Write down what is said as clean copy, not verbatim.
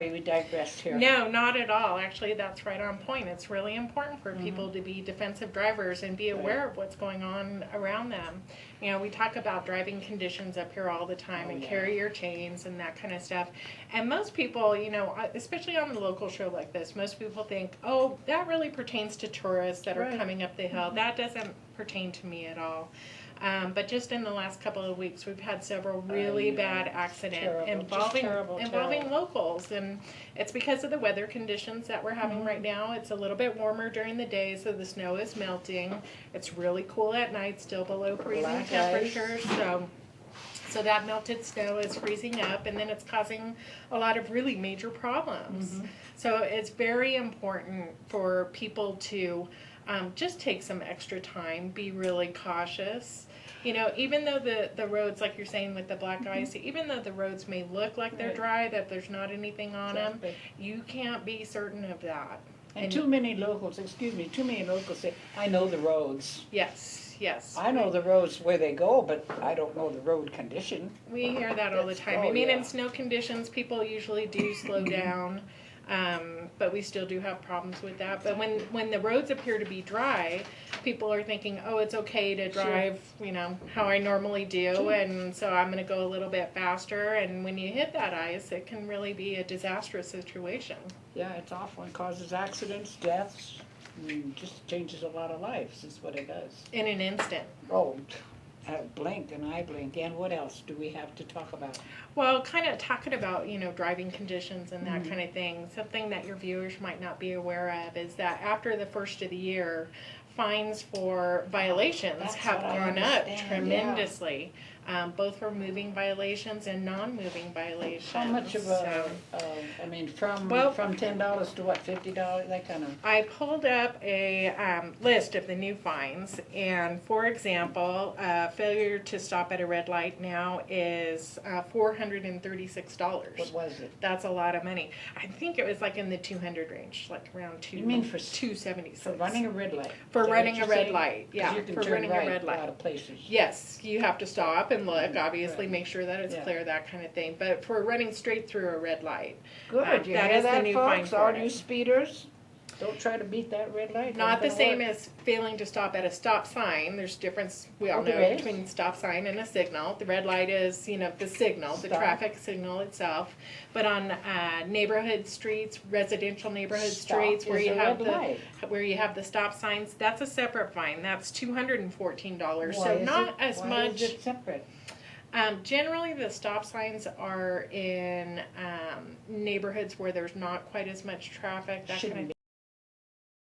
We digressed here. No, not at all. Actually, that's right on point. It's really important for people to be defensive drivers and be aware of what's going on around them. You know, we talk about driving conditions up here all the time and carry your chains and that kind of stuff. And most people, you know, especially on the local show like this, most people think, oh, that really pertains to tourists that are coming up the hill. That doesn't pertain to me at all. But just in the last couple of weeks, we've had several really bad accidents involving locals, and it's because of the weather conditions that we're having right now. It's a little bit warmer during the day, so the snow is melting. It's really cool at night, still below freezing temperatures. So that melted snow is freezing up, and then it's causing a lot of really major problems. So it's very important for people to just take some extra time, be really cautious. You know, even though the roads, like you're saying with the black ice, even though the roads may look like they're dry, that there's not anything on them, you can't be certain of that. And too many locals say, I know the roads. Yes, yes. I know the roads where they go, but I don't know the road condition. We hear that all the time. I mean, in snow conditions, people usually do slow down. But we still do have problems with that. But when the roads appear to be dry, people are thinking, oh, it's okay to drive, you know, how I normally do, and so I'm going to go a little bit faster. And when you hit that ice, it can really be a disastrous situation. Yeah, it's awful. It causes accidents, deaths, and just changes a lot of lives is what it does. In an instant. Oh, blink and I blink. And what else do we have to talk about? Well, kind of talking about, you know, driving conditions and that kind of thing, something that your viewers might not be aware of is that after the first of the year, fines for violations have gone up tremendously, both for moving violations and non-moving violations. How much of I mean, from $10 to what, $50, that kind of? I pulled up a list of the new fines, and for example, failure to stop at a red light now is $436. What was it? That's a lot of money. I think it was like in the 200 range, like around You mean for 276. For running a red light? For running a red light, yeah. You can for turn running right a red light. A lot of places. Yes, you have to stop and look, obviously, make sure that it's clear, that kind of thing. But for running straight through a red light, good. You that hear is that, the new fine folks? for All it. you speeders, don't try to beat that red light. Not the same as failing to stop at a stop sign. There's difference, we all know, between stop sign and a signal. The red light is, you know, the signal, the traffic signal itself. But on neighborhood streets, residential neighborhood streets, where you have the stop signs, that's a separate fine. That's $214. So not as much. Why is it separate? Generally, the stop signs are in neighborhoods where there's not quite as much traffic. That kind of